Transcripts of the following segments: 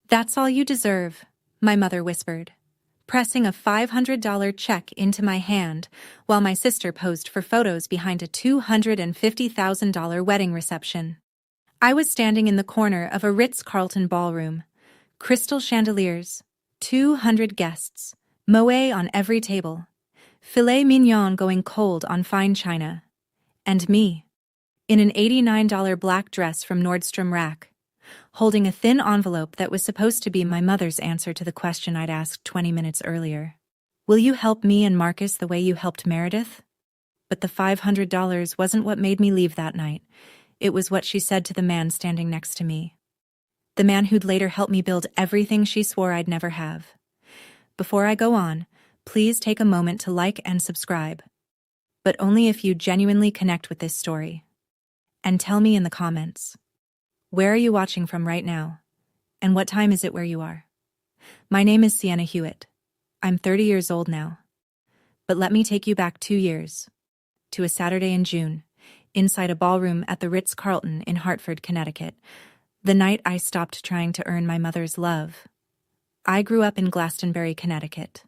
That's all you deserve, my mother whispered, pressing a $500 check into my hand while my sister posed for photos behind a $250,000 wedding reception. I was standing in the corner of a Ritz-Carlton ballroom, crystal chandeliers, 200 guests, Moet on every table, filet mignon going cold on fine china, and me, in an $89 black dress from Nordstrom Rack, holding a thin envelope that was supposed to be my mother's answer to the question I'd asked 20 minutes earlier. Will you help me and Marcus the way you helped Meredith? But the $500 wasn't what made me leave that night. It was what she said to the man standing next to me. The man who'd later help me build everything she swore I'd never have. Before I go on, please take a moment to like and subscribe. But only if you genuinely connect with this story. And tell me in the comments. Where are you watching from right now? And what time is it where you are? My name is Sienna Hewitt. I'm 30 years old now. But let me take you back 2 years. To a Saturday in June, inside a ballroom at the Ritz-Carlton in Hartford, Connecticut, the night I stopped trying to earn my mother's love. I grew up in Glastonbury, Connecticut.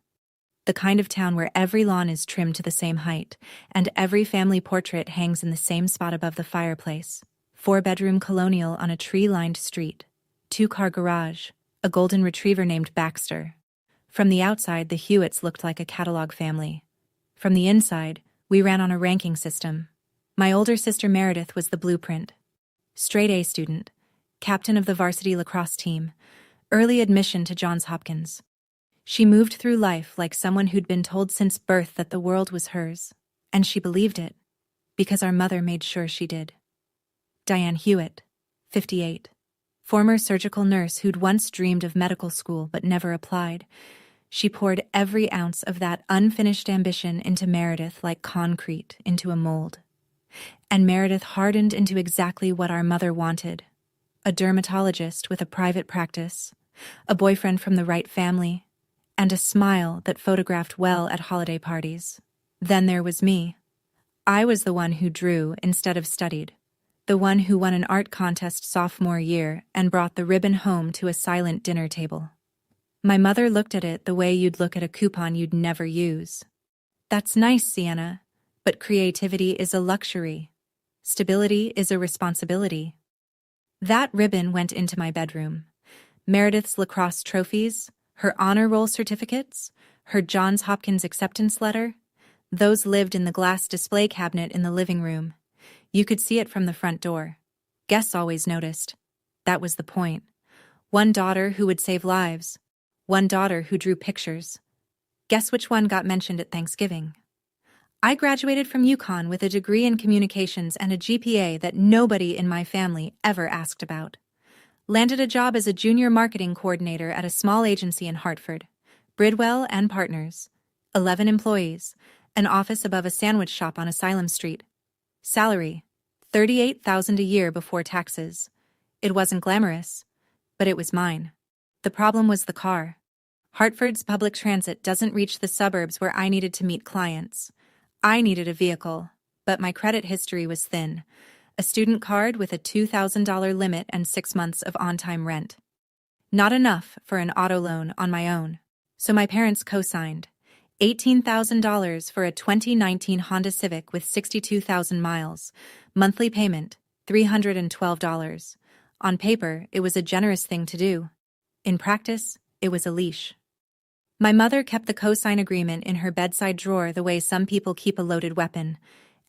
The kind of town where every lawn is trimmed to the same height, and every family portrait hangs in the same spot above the fireplace. 4-bedroom colonial on a tree-lined street, 2-car garage, a golden retriever named Baxter. From the outside, the Hewitts looked like a catalog family. From the inside, we ran on a ranking system. My older sister Meredith was the blueprint. Straight A student, captain of the varsity lacrosse team, early admission to Johns Hopkins. She moved through life like someone who'd been told since birth that the world was hers, and she believed it, because our mother made sure she did. Diane Hewitt, 58, former surgical nurse who'd once dreamed of medical school but never applied. She poured every ounce of that unfinished ambition into Meredith like concrete into a mold. And Meredith hardened into exactly what our mother wanted. A dermatologist with a private practice, a boyfriend from the right family, and a smile that photographed well at holiday parties. Then there was me. I was the one who drew instead of studied. The one who won an art contest sophomore year and brought the ribbon home to a silent dinner table. My mother looked at it the way you'd look at a coupon you'd never use. That's nice, Sienna, but creativity is a luxury. Stability is a responsibility. That ribbon went into my bedroom. Meredith's lacrosse trophies, her honor roll certificates, her Johns Hopkins acceptance letter, those lived in the glass display cabinet in the living room. You could see it from the front door. Guests always noticed. That was the point. One daughter who would save lives. One daughter who drew pictures. Guess which one got mentioned at Thanksgiving? I graduated from UConn with a degree in communications and a GPA that nobody in my family ever asked about. Landed a job as a junior marketing coordinator at a small agency in Hartford. Bridwell and Partners. 11 employees. An office above a sandwich shop on Asylum Street. Salary, $38,000 a year before taxes. It wasn't glamorous, but it was mine. The problem was the car. Hartford's public transit doesn't reach the suburbs where I needed to meet clients. I needed a vehicle, but my credit history was thin. A student card with a $2,000 limit and 6 months of on-time rent. Not enough for an auto loan on my own, so my parents co-signed. $18,000 for a 2019 Honda Civic with 62,000 miles. Monthly payment, $312. On paper, it was a generous thing to do. In practice, it was a leash. My mother kept the co-sign agreement in her bedside drawer the way some people keep a loaded weapon.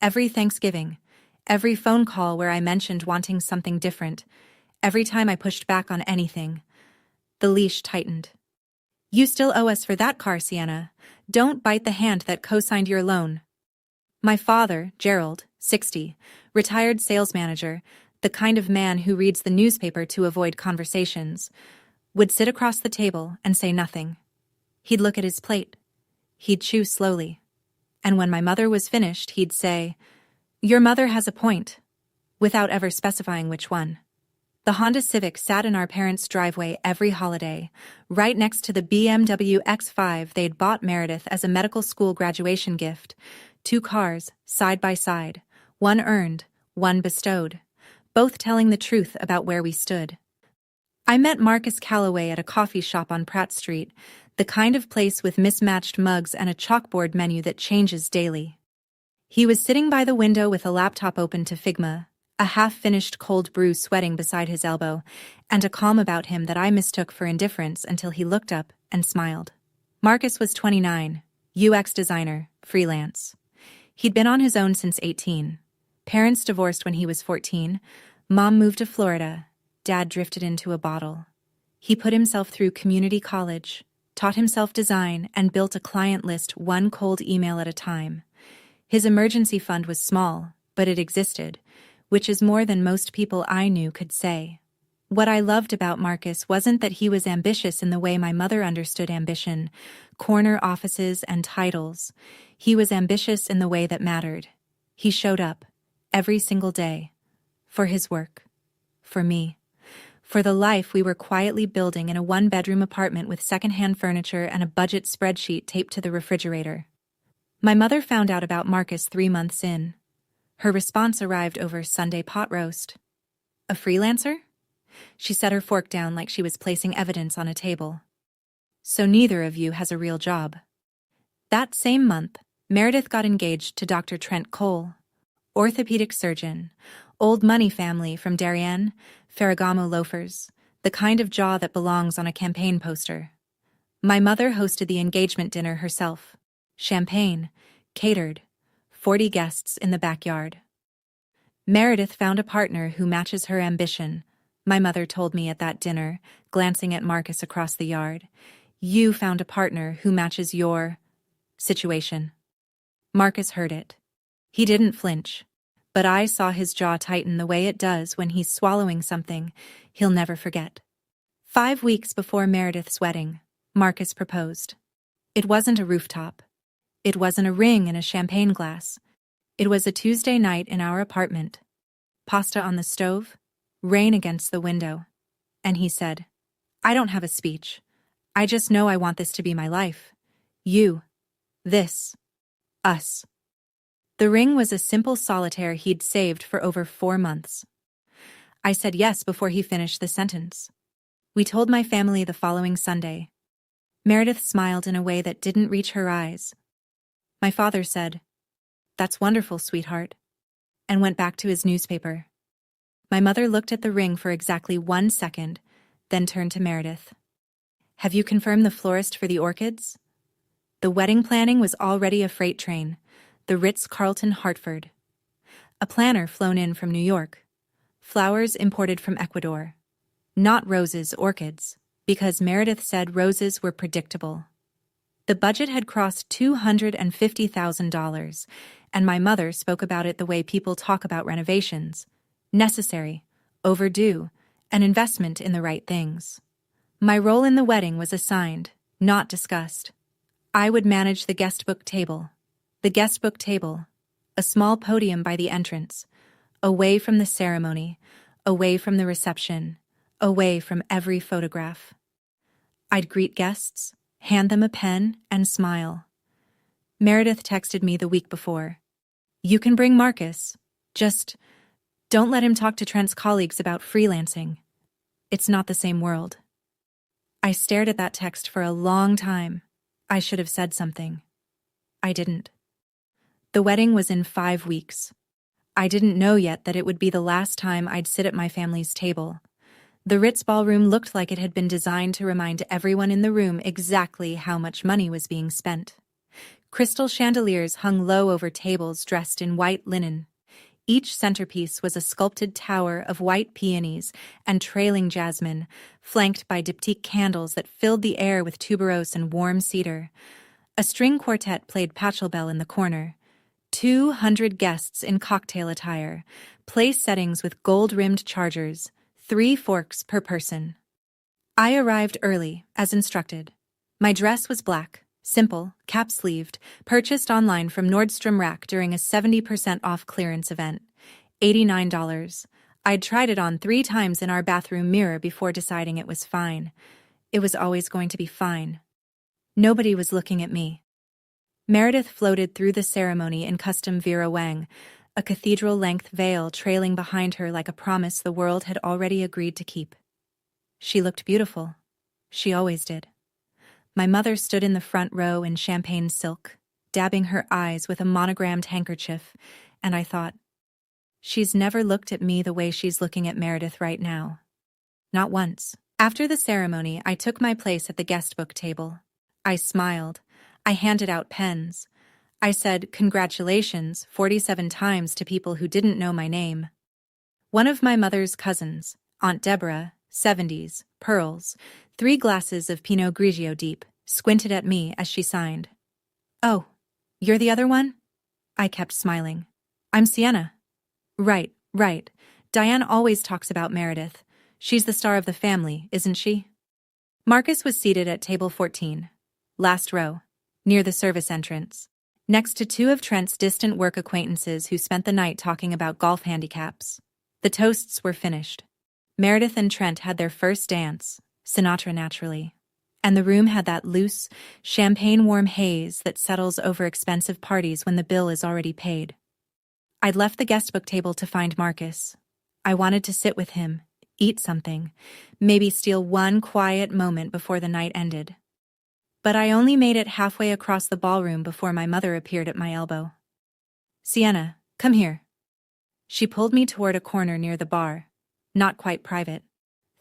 Every Thanksgiving, every phone call where I mentioned wanting something different, every time I pushed back on anything, the leash tightened. You still owe us for that car, Sienna. Don't bite the hand that co-signed your loan. My father, Gerald, 60, retired sales manager, the kind of man who reads the newspaper to avoid conversations, would sit across the table and say nothing. He'd look at his plate. He'd chew slowly. And when my mother was finished, he'd say, "Your mother has a point," without ever specifying which one. The Honda Civic sat in our parents' driveway every holiday, right next to the BMW X5 they'd bought Meredith as a medical school graduation gift. 2 cars, side by side, one earned, one bestowed, both telling the truth about where we stood. I met Marcus Calloway at a coffee shop on Pratt Street, the kind of place with mismatched mugs and a chalkboard menu that changes daily. He was sitting by the window with a laptop open to Figma, a half-finished cold brew sweating beside his elbow, and a calm about him that I mistook for indifference until he looked up and smiled. Marcus was 29, UX designer, freelance. He'd been on his own since 18. Parents divorced when he was 14, Mom moved to Florida, Dad drifted into a bottle. He put himself through community college, taught himself design, and built a client list one cold email at a time. His emergency fund was small, but it existed, which is more than most people I knew could say. What I loved about Marcus wasn't that he was ambitious in the way my mother understood ambition, corner offices and titles. He was ambitious in the way that mattered. He showed up, every single day, for his work, for me, for the life we were quietly building in a one-bedroom apartment with secondhand furniture and a budget spreadsheet taped to the refrigerator. My mother found out about Marcus 3 months in. Her response arrived over Sunday pot roast. A freelancer? She set her fork down like she was placing evidence on a table. So neither of you has a real job. That same month, Meredith got engaged to Dr. Trent Cole, orthopedic surgeon, old money family from Darien, Ferragamo loafers, the kind of jaw that belongs on a campaign poster. My mother hosted the engagement dinner herself. Champagne, catered, 40 guests in the backyard. Meredith found a partner who matches her ambition, my mother told me at that dinner, glancing at Marcus across the yard. You found a partner who matches your situation. Marcus heard it. He didn't flinch, but I saw his jaw tighten the way it does when he's swallowing something he'll never forget. 5 weeks before Meredith's wedding, Marcus proposed. It wasn't a rooftop. It wasn't a ring in a champagne glass. It was a Tuesday night in our apartment. Pasta on the stove, rain against the window. And he said, I don't have a speech. I just know I want this to be my life. You. This. Us. The ring was a simple solitaire he'd saved for over 4 months. I said yes before he finished the sentence. We told my family the following Sunday. Meredith smiled in a way that didn't reach her eyes. My father said, That's wonderful, sweetheart, and went back to his newspaper. My mother looked at the ring for exactly 1 second, then turned to Meredith. Have you confirmed the florist for the orchids? The wedding planning was already a freight train, the Ritz-Carlton Hartford. A planner flown in from New York. Flowers imported from Ecuador. Not roses, orchids, because Meredith said roses were predictable. The budget had crossed $250,000, and my mother spoke about it the way people talk about renovations. Necessary, overdue, an investment in the right things. My role in the wedding was assigned, not discussed. I would manage the guestbook table. The guestbook table, a small podium by the entrance, away from the ceremony, away from the reception, away from every photograph. I'd greet guests, hand them a pen, and smile. Meredith texted me the week before. You can bring Marcus. Just don't let him talk to Trent's colleagues about freelancing. It's not the same world. I stared at that text for a long time. I should have said something. I didn't. The wedding was in 5 weeks. I didn't know yet that it would be the last time I'd sit at my family's table. The Ritz ballroom looked like it had been designed to remind everyone in the room exactly how much money was being spent. Crystal chandeliers hung low over tables dressed in white linen. Each centerpiece was a sculpted tower of white peonies and trailing jasmine, flanked by diptyque candles that filled the air with tuberose and warm cedar. A string quartet played Pachelbel in the corner. 200 guests in cocktail attire, place settings with gold-rimmed chargers, 3 forks per person. I arrived early, as instructed. My dress was black, simple, cap-sleeved, purchased online from Nordstrom Rack during a 70% off clearance event. $89. I'd tried it on 3 times in our bathroom mirror before deciding it was fine. It was always going to be fine. Nobody was looking at me. Meredith floated through the ceremony in custom Vera Wang, a cathedral-length veil trailing behind her like a promise the world had already agreed to keep. She looked beautiful. She always did. My mother stood in the front row in champagne silk, dabbing her eyes with a monogrammed handkerchief, and I thought, she's never looked at me the way she's looking at Meredith right now. Not once. After the ceremony, I took my place at the guest book table. I smiled. I handed out pens. I said congratulations 47 times to people who didn't know my name. One of my mother's cousins, Aunt Deborah, 70s, pearls, 3 glasses of Pinot Grigio deep, squinted at me as she signed. "Oh, you're the other one?" I kept smiling. "I'm Sienna." Right. Diane always talks about Meredith. She's the star of the family, isn't she?" Marcus was seated at table 14, last row, near the service entrance, next to 2 of Trent's distant work acquaintances who spent the night talking about golf handicaps. The toasts were finished. Meredith and Trent had their first dance, Sinatra naturally, and the room had that loose, champagne-warm haze that settles over expensive parties when the bill is already paid. I'd left the guestbook table to find Marcus. I wanted to sit with him, eat something, maybe steal one quiet moment before the night ended. But I only made it halfway across the ballroom before my mother appeared at my elbow. "Sienna, come here." She pulled me toward a corner near the bar, not quite private.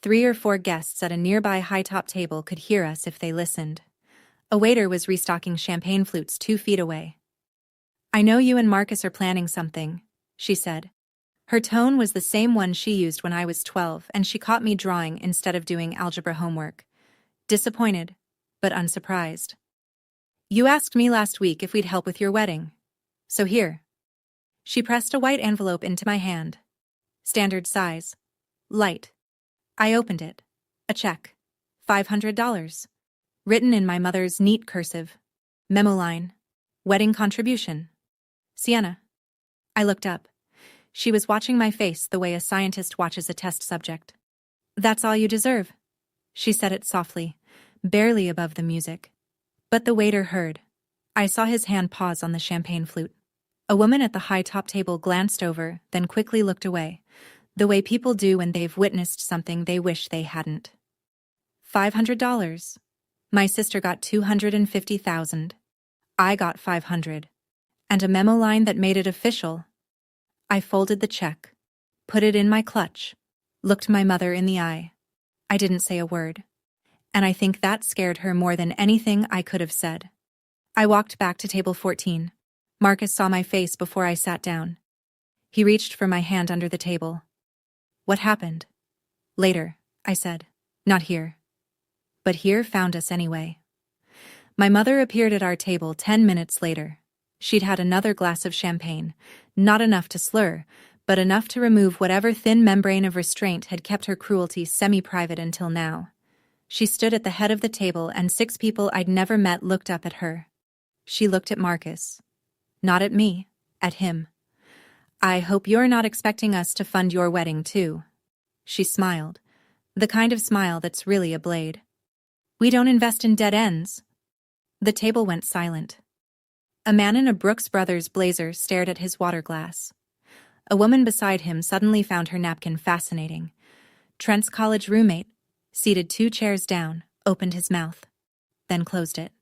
3 or 4 guests at a nearby high-top table could hear us if they listened. A waiter was restocking champagne flutes 2 feet away. "I know you and Marcus are planning something," she said. Her tone was the same one she used when I was 12, and she caught me drawing instead of doing algebra homework. Disappointed, but unsurprised. "You asked me last week if we'd help with your wedding. So here." She pressed a white envelope into my hand. Standard size. Light. I opened it. A check. $500. Written in my mother's neat cursive. Memo line. Wedding contribution. Sienna. I looked up. She was watching my face the way a scientist watches a test subject. "That's all you deserve." She said it softly, barely above the music. But the waiter heard. I saw his hand pause on the champagne flute. A woman at the high-top table glanced over, then quickly looked away, the way people do when they've witnessed something they wish they hadn't. $500. My sister got $250,000. I got $500. And a memo line that made it official. I folded the check, put it in my clutch, looked my mother in the eye. I didn't say a word. And I think that scared her more than anything I could have said. I walked back to table 14. Marcus saw my face before I sat down. He reached for my hand under the table. "What happened?" "Later," I said. "Not here." But here found us anyway. My mother appeared at our table 10 minutes later. She'd had another glass of champagne, not enough to slur, but enough to remove whatever thin membrane of restraint had kept her cruelty semi-private until now. She stood at the head of the table and 6 people I'd never met looked up at her. She looked at Marcus. Not at me, at him. "I hope you're not expecting us to fund your wedding too." She smiled, the kind of smile that's really a blade. "We don't invest in dead ends." The table went silent. A man in a Brooks Brothers blazer stared at his water glass. A woman beside him suddenly found her napkin fascinating. Trent's college roommate, seated 2 chairs down, opened his mouth, then closed it.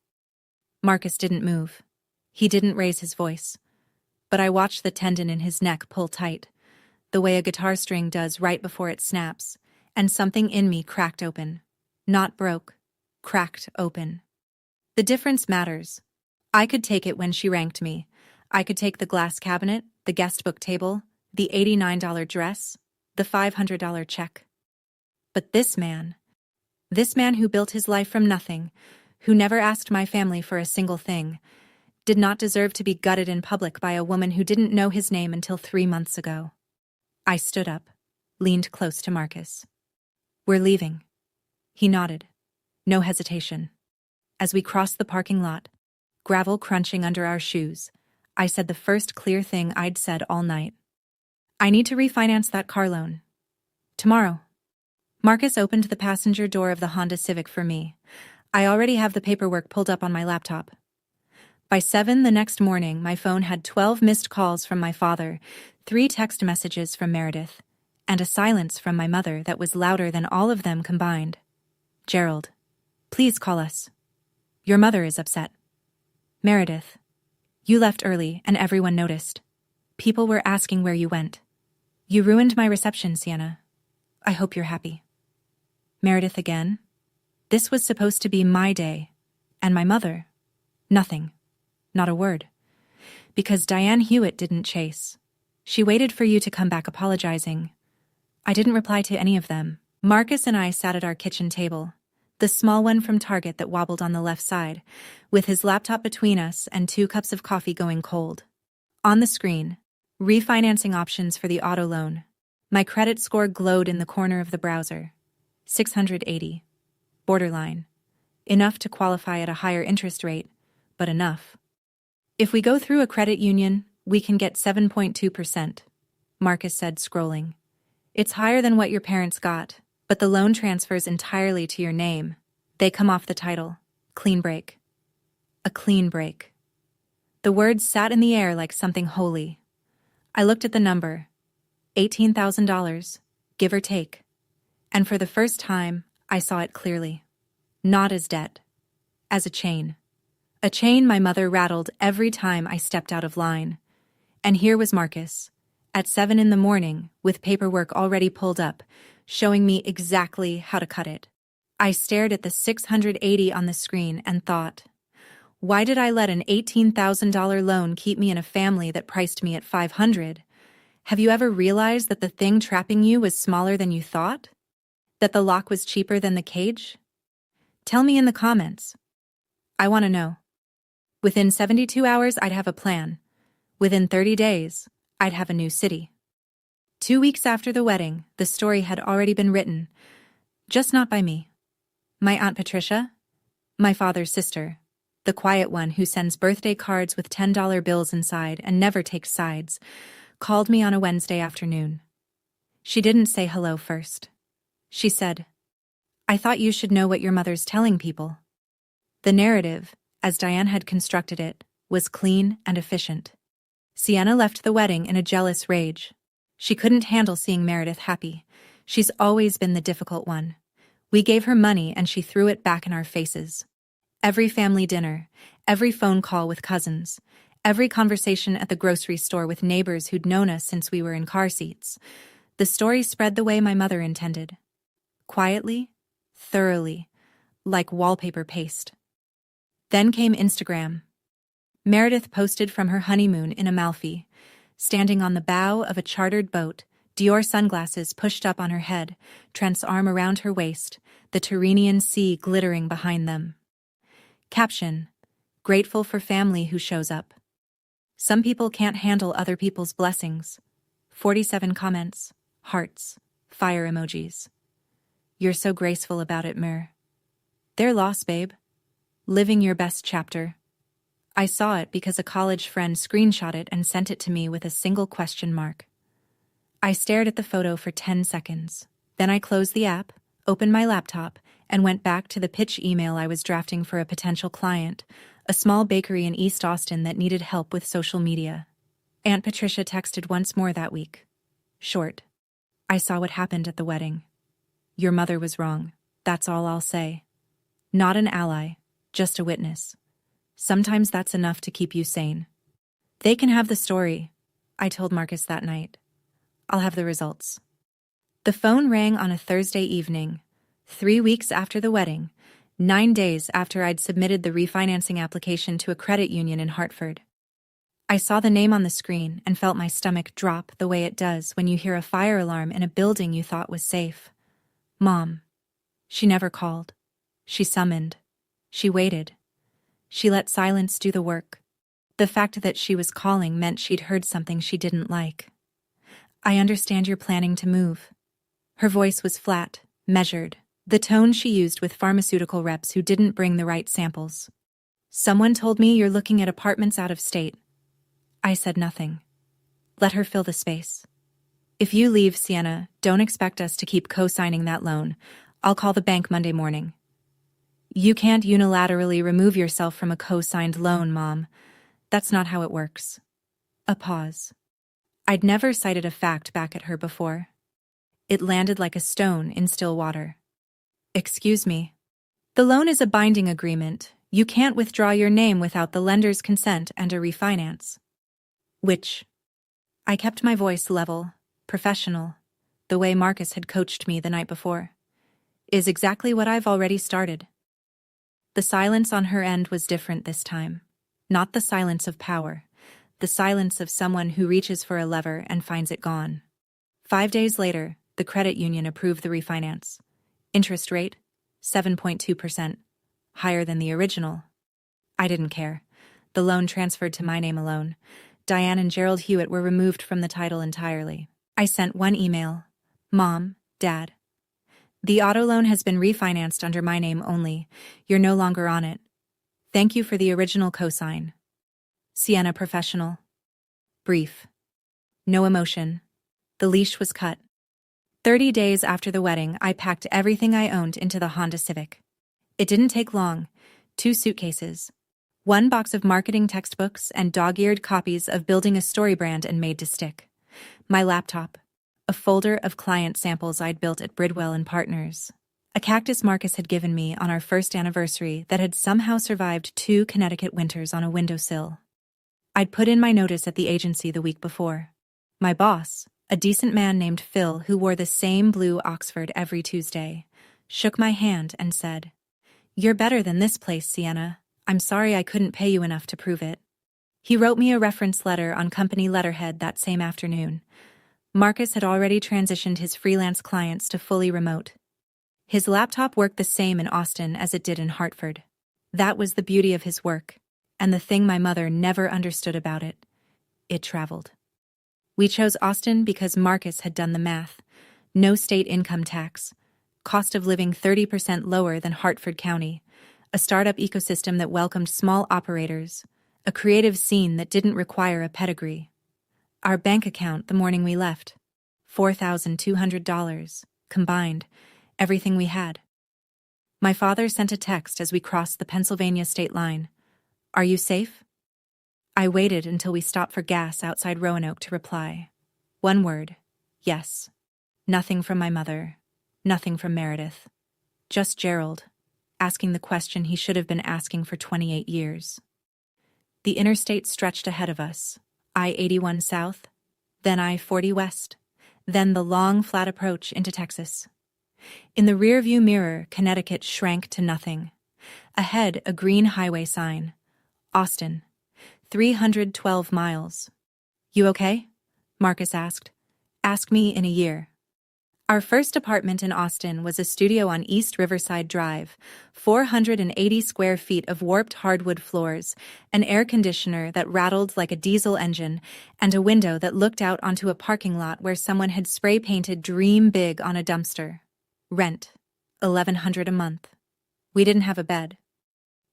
Marcus didn't move. He didn't raise his voice. But I watched the tendon in his neck pull tight, the way a guitar string does right before it snaps, and something in me cracked open. Not broke, cracked open. The difference matters. I could take it when she ranked me. I could take the glass cabinet, the guest book table, the $89 dress, the $500 check. But this man who built his life from nothing, who never asked my family for a single thing, did not deserve to be gutted in public by a woman who didn't know his name until 3 months ago. I stood up, leaned close to Marcus. "We're leaving." He nodded. No hesitation. As we crossed the parking lot, gravel crunching under our shoes, I said the first clear thing I'd said all night. "I need to refinance that car loan. Tomorrow." Marcus opened the passenger door of the Honda Civic for me. I already have the paperwork pulled up on my laptop. By 7 the next morning, my phone had 12 missed calls from my father, 3 text messages from Meredith, and a silence from my mother that was louder than all of them combined. "Gerald, please call us. Your mother is upset." "Meredith, you left early and everyone noticed. People were asking where you went. You ruined my reception, Sienna. I hope you're happy." Meredith again? This was supposed to be my day. And my mother? Nothing. Not a word. Because Diane Hewitt didn't chase. She waited for you to come back apologizing. I didn't reply to any of them. Marcus and I sat at our kitchen table, the small one from Target that wobbled on the left side, with his laptop between us and 2 cups of coffee going cold. On the screen, refinancing options for the auto loan. My credit score glowed in the corner of the browser. 680. Borderline. Enough to qualify at a higher interest rate, but enough. "If we go through a credit union, we can get 7.2%, Marcus said, scrolling. "It's higher than what your parents got, but the loan transfers entirely to your name. They come off the title. Clean break." A clean break. The words sat in the air like something holy. I looked at the number. $18,000, give or take. And for the first time, I saw it clearly. Not as debt. As a chain. A chain my mother rattled every time I stepped out of line. And here was Marcus, at 7 in the morning, with paperwork already pulled up, showing me exactly how to cut it. I stared at the 680 on the screen and thought, why did I let an $18,000 loan keep me in a family that priced me at $500? Have you ever realized that the thing trapping you was smaller than you thought? That the lock was cheaper than the cage? Tell me in the comments. I want to know. Within 72 hours, I'd have a plan. Within 30 days, I'd have a new city. 2 weeks after the wedding, the story had already been written, just not by me. My Aunt Patricia, my father's sister, the quiet one who sends birthday cards with $10 bills inside and never takes sides, called me on a Wednesday afternoon. She didn't say hello first. She said, "I thought you should know what your mother's telling people." The narrative, as Diane had constructed it, was clean and efficient. Sienna left the wedding in a jealous rage. She couldn't handle seeing Meredith happy. She's always been the difficult one. We gave her money and she threw it back in our faces. Every family dinner, every phone call with cousins, every conversation at the grocery store with neighbors who'd known us since we were in car seats. The story spread the way my mother intended. Quietly, thoroughly, like wallpaper paste. Then came Instagram. Meredith posted from her honeymoon in Amalfi, standing on the bow of a chartered boat, Dior sunglasses pushed up on her head, Trent's arm around her waist, the Tyrrhenian Sea glittering behind them. Caption: grateful for family who shows up. Some people can't handle other people's blessings. 47 comments, hearts, fire emojis. You're so graceful about it, Mer. Their loss, babe. Living your best chapter. I saw it because a college friend screenshot it and sent it to me with a single question mark. I stared at the photo for 10 seconds. Then I closed the app, opened my laptop, and went back to the pitch email I was drafting for a potential client, a small bakery in East Austin that needed help with social media. Aunt Patricia texted once more that week. Short. I saw what happened at the wedding. Your mother was wrong. That's all I'll say. Not an ally, just a witness. Sometimes that's enough to keep you sane. They can have the story, I told Marcus that night. I'll have the results. The phone rang on a Thursday evening, 3 weeks after the wedding, 9 days after I'd submitted the refinancing application to a credit union in Hartford. I saw the name on the screen and felt my stomach drop the way it does when you hear a fire alarm in a building you thought was safe. Mom. She never called. She summoned. She waited. She let silence do the work. The fact that she was calling meant she'd heard something she didn't like. I understand you're planning to move. Her voice was flat, measured, the tone she used with pharmaceutical reps who didn't bring the right samples. Someone told me you're looking at apartments out of state. I said nothing. Let her fill the space. If you leave, Sienna, don't expect us to keep co-signing that loan. I'll call the bank Monday morning. You can't unilaterally remove yourself from a co-signed loan, Mom. That's not how it works. A pause. I'd never cited a fact back at her before. It landed like a stone in still water. "Excuse me. The loan is a binding agreement. You can't withdraw your name without the lender's consent and a refinance." Which? I kept my voice level, professional, the way Marcus had coached me the night before. Is exactly what I've already started. The silence on her end was different this time. Not the silence of power, the silence of someone who reaches for a lever and finds it gone. 5 days later, the credit union approved the refinance. Interest rate, 7.2%, higher than the original. I didn't care. The loan transferred to my name alone. Diane and Gerald Hewitt were removed from the title entirely. I sent one email. "Mom, Dad. The auto loan has been refinanced under my name only. You're no longer on it. Thank you for the original cosign. Sienna Professional." Brief. No emotion. The leash was cut. 30 days after the wedding, I packed everything I owned into the Honda Civic. It didn't take long. 2 suitcases. 1 box of marketing textbooks and dog-eared copies of Building a Story Brand and Made to Stick. My laptop. A folder of client samples I'd built at Bridwell and Partners. A cactus Marcus had given me on our first anniversary that had somehow survived 2 Connecticut winters on a windowsill. I'd put in my notice at the agency the week before. My boss, a decent man named Phil who wore the same blue Oxford every Tuesday, shook my hand and said, "You're better than this place, Sienna. I'm sorry I couldn't pay you enough to prove it." He wrote me a reference letter on company letterhead that same afternoon. Marcus had already transitioned his freelance clients to fully remote. His laptop worked the same in Austin as it did in Hartford. That was the beauty of his work, and the thing my mother never understood about it. It traveled. We chose Austin because Marcus had done the math. No state income tax. Cost of living 30% lower than Hartford County. A startup ecosystem that welcomed small operators. A creative scene that didn't require a pedigree. Our bank account the morning we left. $4,200, combined, everything we had. My father sent a text as we crossed the Pennsylvania state line. "Are you safe?" I waited until we stopped for gas outside Roanoke to reply. One word, yes. Nothing from my mother, nothing from Meredith. Just Gerald, asking the question he should have been asking for 28 years. The interstate stretched ahead of us. I-81 south, then I-40 west, then the long, flat approach into Texas. In the rearview mirror, Connecticut shrank to nothing. Ahead, a green highway sign. Austin, 312 miles. "You okay?" Marcus asked. "Ask me in a year." Our first apartment in Austin was a studio on East Riverside Drive, 480 square feet of warped hardwood floors, an air conditioner that rattled like a diesel engine, and a window that looked out onto a parking lot where someone had spray-painted "Dream Big" on a dumpster. Rent, $1,100 a month. We didn't have a bed.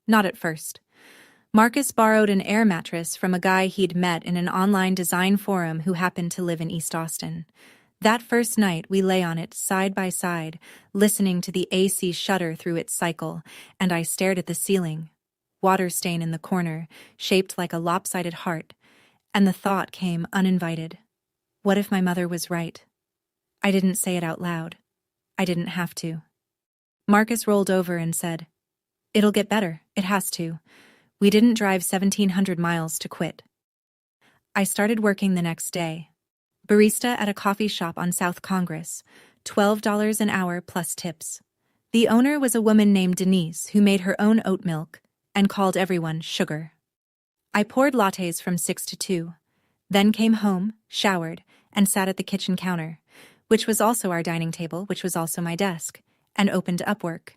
Not at first. Marcus borrowed an air mattress from a guy he'd met in an online design forum who happened to live in East Austin. That first night, we lay on it side by side, listening to the AC shudder through its cycle, and I stared at the ceiling. Water stain in the corner, shaped like a lopsided heart, and the thought came uninvited. What if my mother was right? I didn't say it out loud. I didn't have to. Marcus rolled over and said, "It'll get better. It has to. We didn't drive 1,700 miles to quit." I started working the next day. Barista at a coffee shop on South Congress, $12 an hour plus tips. The owner was a woman named Denise who made her own oat milk and called everyone sugar. I poured lattes from 6 to 2, then came home, showered, and sat at the kitchen counter, which was also our dining table, which was also my desk, and opened Upwork.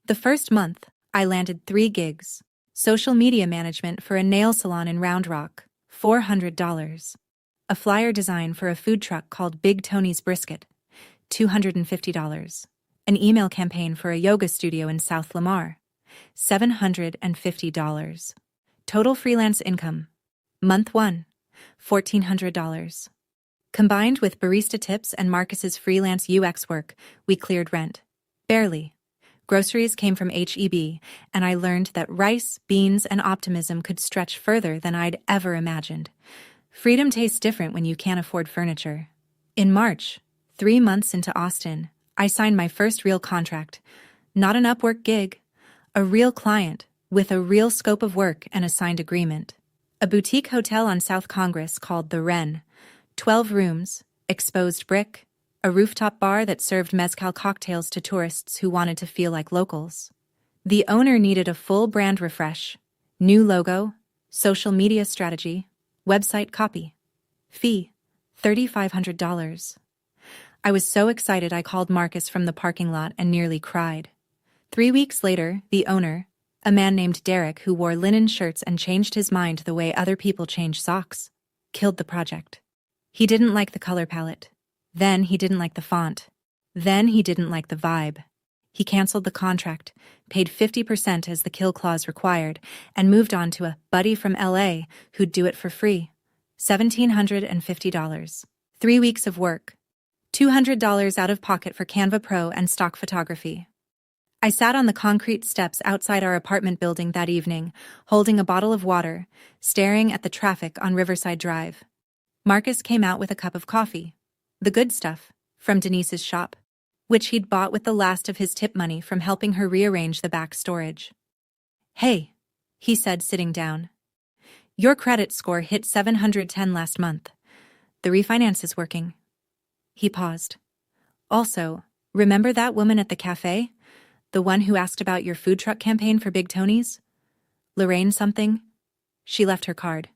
The first month, I landed 3 gigs. Social media management for a nail salon in Round Rock, $400. A flyer design for a food truck called Big Tony's Brisket, $250. An email campaign for a yoga studio in South Lamar, $750. Total freelance income. Month 1, $1,400. Combined with barista tips and Marcus's freelance UX work, we cleared rent. Barely. Groceries came from H-E-B, and I learned that rice, beans, and optimism could stretch further than I'd ever imagined. Freedom tastes different when you can't afford furniture. In March, 3 months into Austin, I signed my first real contract. Not an Upwork gig. A real client, with a real scope of work and a signed agreement. A boutique hotel on South Congress called The Wren. 12 rooms, exposed brick, a rooftop bar that served mezcal cocktails to tourists who wanted to feel like locals. The owner needed a full brand refresh. New logo, social media strategy, website copy. Fee, $3,500. I was so excited I called Marcus from the parking lot and nearly cried. 3 weeks later, the owner, a man named Derek who wore linen shirts and changed his mind the way other people change socks, killed the project. He didn't like the color palette. Then he didn't like the font. Then he didn't like the vibe. He canceled the contract, paid 50% as the kill clause required, and moved on to a buddy from LA who'd do it for free. $1,750. 3 weeks of work. $200 out of pocket for Canva Pro and stock photography. I sat on the concrete steps outside our apartment building that evening, holding a bottle of water, staring at the traffic on Riverside Drive. Marcus came out with a cup of coffee. The good stuff, from Denise's shop, which he'd bought with the last of his tip money from helping her rearrange the back storage. "Hey," he said, sitting down. "Your credit score hit 710 last month. The refinance is working." He paused. "Also, remember that woman at the cafe? The one who asked about your food truck campaign for Big Tony's? Lorraine something? She left her card.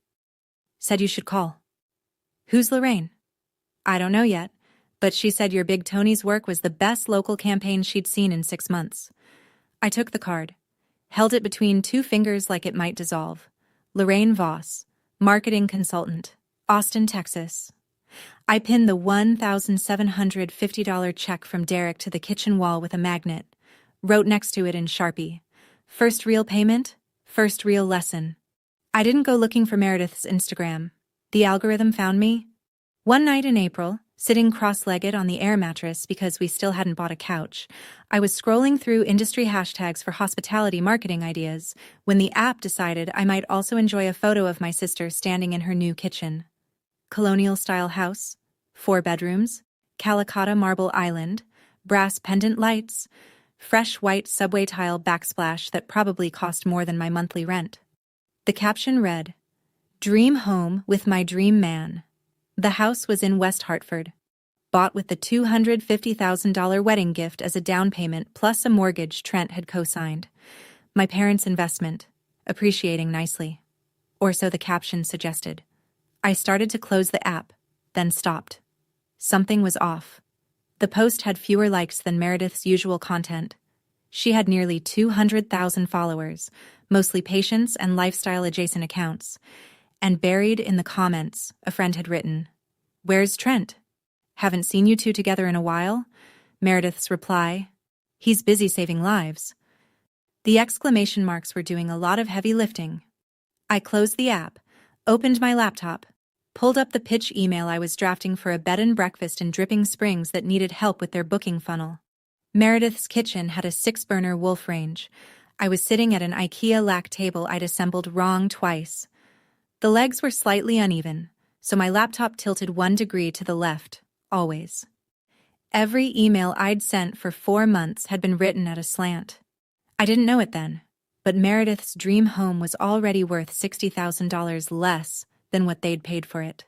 Said you should call." "Who's Lorraine?" "I don't know yet, but she said your Big Tony's work was the best local campaign she'd seen in 6 months." I took the card, held it between 2 fingers like it might dissolve. Lorraine Voss, marketing consultant, Austin, Texas. I pinned the $1,750 check from Derek to the kitchen wall with a magnet, wrote next to it in Sharpie, "First real payment, first real lesson." I didn't go looking for Meredith's Instagram. The algorithm found me. One night in April, sitting cross-legged on the air mattress because we still hadn't bought a couch, I was scrolling through industry hashtags for hospitality marketing ideas when the app decided I might also enjoy a photo of my sister standing in her new kitchen. Colonial-style house, 4 bedrooms, Calicotta marble island, brass pendant lights, fresh white subway tile backsplash that probably cost more than my monthly rent. The caption read, "Dream home with my dream man." The house was in West Hartford, bought with the $250,000 wedding gift as a down payment plus a mortgage Trent had co-signed. My parents' investment, appreciating nicely. Or so the caption suggested. I started to close the app, then stopped. Something was off. The post had fewer likes than Meredith's usual content. She had nearly 200,000 followers, mostly patients and lifestyle-adjacent accounts. And buried in the comments, a friend had written, "Where's Trent? Haven't seen you two together in a while?" Meredith's reply, "He's busy saving lives." The exclamation marks were doing a lot of heavy lifting. I closed the app, opened my laptop, pulled up the pitch email I was drafting for a bed and breakfast in Dripping Springs that needed help with their booking funnel. Meredith's kitchen had a 6-burner Wolf range. I was sitting at an IKEA lac table I'd assembled wrong twice. The legs were slightly uneven, so my laptop tilted 1 degree to the left, always. Every email I'd sent for 4 months had been written at a slant. I didn't know it then, but Meredith's dream home was already worth $60,000 less than what they'd paid for it.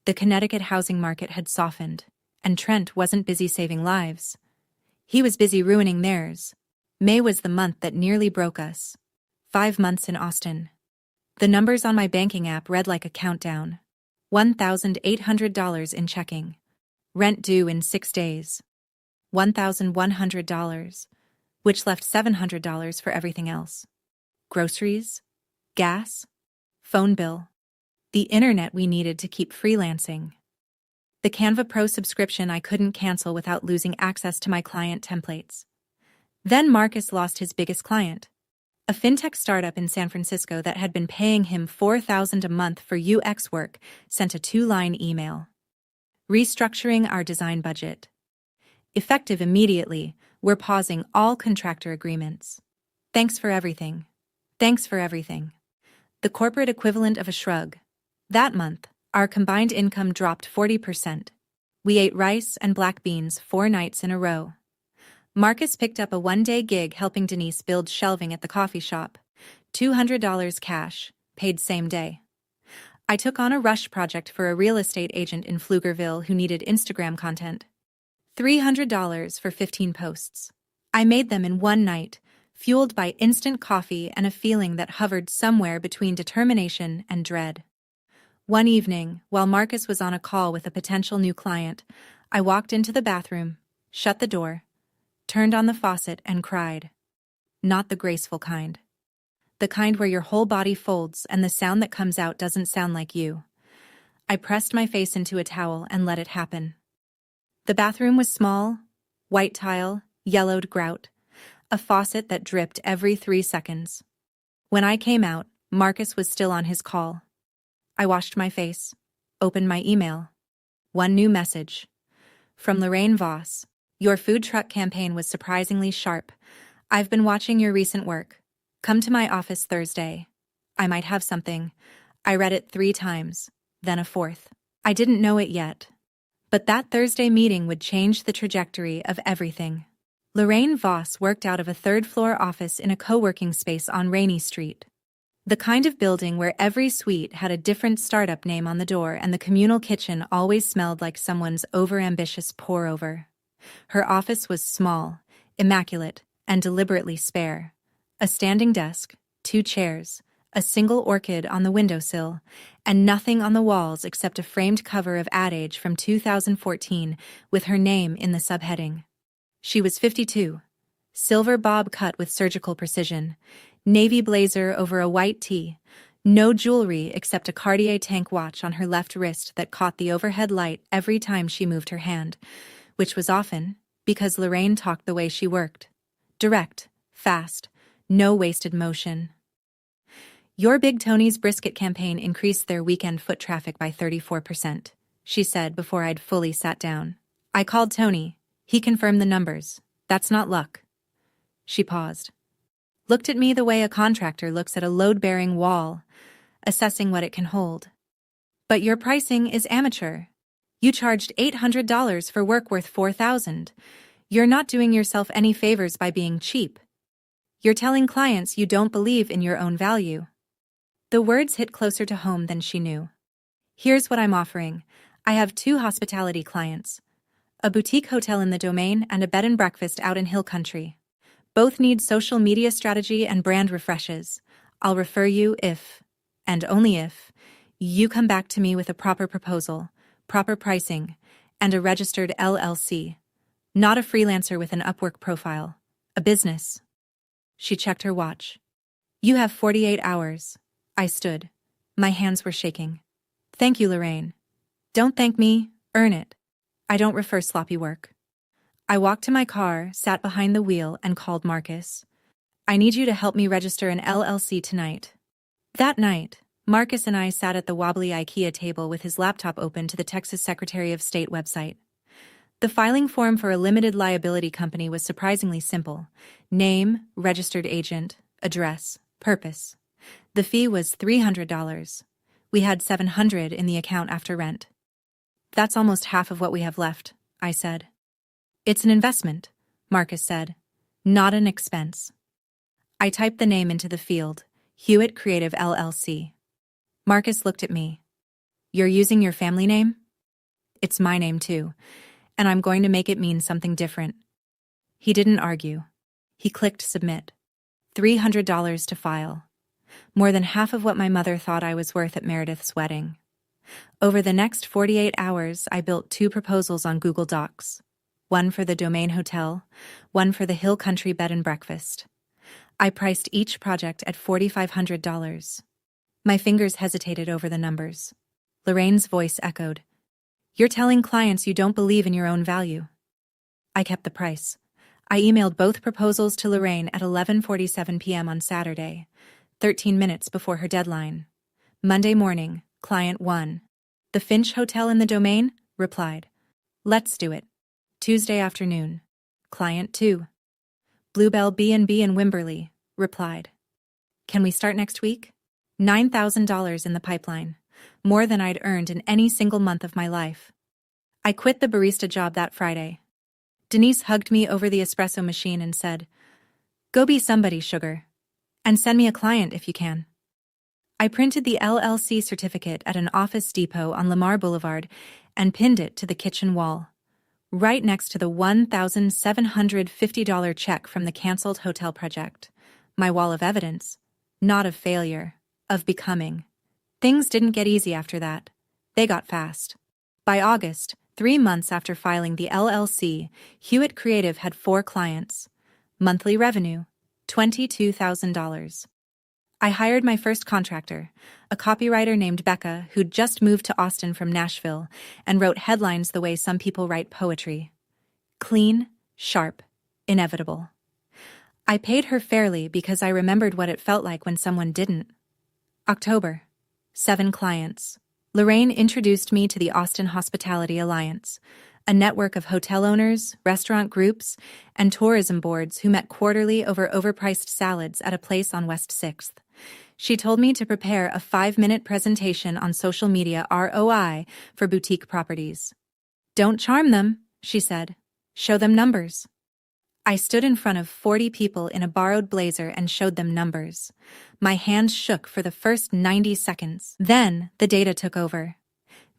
The Connecticut housing market had softened, and Trent wasn't busy saving lives. He was busy ruining theirs. May was the month that nearly broke us. 5 months in Austin. The numbers on my banking app read like a countdown. $1,800 in checking. Rent due in 6 days. $1,100, which left $700 for everything else. Groceries, gas, phone bill, the internet we needed to keep freelancing. The Canva Pro subscription I couldn't cancel without losing access to my client templates. Then Marcus lost his biggest client. A fintech startup in San Francisco that had been paying him $4,000 a month for UX work sent a 2-line email. Restructuring our design budget. Effective immediately, we're pausing all contractor agreements. Thanks for everything. Thanks for everything. The corporate equivalent of a shrug. That month, our combined income dropped 40%. We ate rice and black beans 4 nights in a row. Marcus picked up a one-day gig helping Denise build shelving at the coffee shop. $200 cash, paid same day. I took on a rush project for a real estate agent in Pflugerville who needed Instagram content. $300 for 15 posts. I made them in one night, fueled by instant coffee and a feeling that hovered somewhere between determination and dread. One evening, while Marcus was on a call with a potential new client, I walked into the bathroom, shut the door, turned on the faucet and cried. Not the graceful kind. The kind where your whole body folds and the sound that comes out doesn't sound like you. I pressed my face into a towel and let it happen. The bathroom was small, white tile, yellowed grout, a faucet that dripped every 3 seconds. When I came out, Marcus was still on his call. I washed my face, opened my email. One new message. From Lorraine Voss. Your food truck campaign was surprisingly sharp. I've been watching your recent work. Come to my office Thursday. I might have something. I read it 3 times, then a 4th. I didn't know it yet. But that Thursday meeting would change the trajectory of everything. Lorraine Voss worked out of a 3rd-floor office in a co-working space on Rainey Street. The kind of building where every suite had a different startup name on the door and the communal kitchen always smelled like someone's overambitious pour-over. Her office was small, immaculate, and deliberately spare. A standing desk, 2 chairs, a single orchid on the windowsill, and nothing on the walls except a framed cover of Ad Age from 2014 with her name in the subheading. She was 52. Silver bob cut with surgical precision, navy blazer over a white tee, no jewelry except a Cartier tank watch on her left wrist that caught the overhead light every time she moved her hand, which was often because Lorraine talked the way she worked. Direct, fast, no wasted motion. Your Big Tony's brisket campaign increased their weekend foot traffic by 34%, she said before I'd fully sat down. I called Tony. He confirmed the numbers. That's not luck. She paused. Looked at me the way a contractor looks at a load-bearing wall, assessing what it can hold. But your pricing is amateur. You charged $800 for work worth $4,000. You're not doing yourself any favors by being cheap. You're telling clients you don't believe in your own value. The words hit closer to home than she knew. Here's what I'm offering. I have 2 hospitality clients. A boutique hotel in the Domain and a bed and breakfast out in Hill Country. Both need social media strategy and brand refreshes. I'll refer you if, and only if, you come back to me with a proper proposal, proper pricing, and a registered LLC. Not a freelancer with an Upwork profile. A business. She checked her watch. You have 48 hours. I stood. My hands were shaking. Thank you, Lorraine. Don't thank me, earn it. I don't refer sloppy work. I walked to my car, sat behind the wheel, and called Marcus. I need you to help me register an LLC tonight. That night, Marcus and I sat at the wobbly IKEA table with his laptop open to the Texas Secretary of State website. The filing form for a limited liability company was surprisingly simple. Name, registered agent, address, purpose. The fee was $300. We had $700 in the account after rent. That's almost half of what we have left, I said. It's an investment, Marcus said, not an expense. I typed the name into the field, Hewitt Creative LLC. Marcus looked at me. You're using your family name? It's my name too, and I'm going to make it mean something different. He didn't argue. He clicked submit. $300 to file. More than half of what my mother thought I was worth at Meredith's wedding. Over the next 48 hours, I built 2 proposals on Google Docs. One for the Domain Hotel, one for the Hill Country Bed and Breakfast. I priced each project at $4,500. My fingers hesitated over the numbers. Lorraine's voice echoed. You're telling clients you don't believe in your own value. I kept the price. I emailed both proposals to Lorraine at 11:47 p.m. on Saturday, 13 minutes before her deadline. Monday morning, client 1. The Finch Hotel in the Domain replied. Let's do it. Tuesday afternoon, client 2. Bluebell B&B in Wimberley replied. Can we start next week? $9,000 in the pipeline, more than I'd earned in any single month of my life. I quit the barista job that Friday. Denise hugged me over the espresso machine and said, "Go be somebody, sugar. And send me a client if you can." I printed the LLC certificate at an Office Depot on Lamar Boulevard and pinned it to the kitchen wall, right next to the $1,750 check from the canceled hotel project. My wall of evidence, not of failure, of becoming. Things didn't get easy after that. They got fast. By August, 3 months after filing the LLC, Hewitt Creative had 4 clients. Monthly revenue, $22,000. I hired my first contractor, a copywriter named Becca who'd just moved to Austin from Nashville and wrote headlines the way some people write poetry. Clean, sharp, inevitable. I paid her fairly because I remembered what it felt like when someone didn't. October. 7 clients. Lorraine introduced me to the Austin Hospitality Alliance, a network of hotel owners, restaurant groups, and tourism boards who met quarterly over overpriced salads at a place on West 6th. She told me to prepare a 5-minute presentation on social media ROI for boutique properties. "Don't charm them," she said. "Show them numbers." I stood in front of 40 people in a borrowed blazer and showed them numbers. My hands shook for the first 90 seconds. Then, the data took over.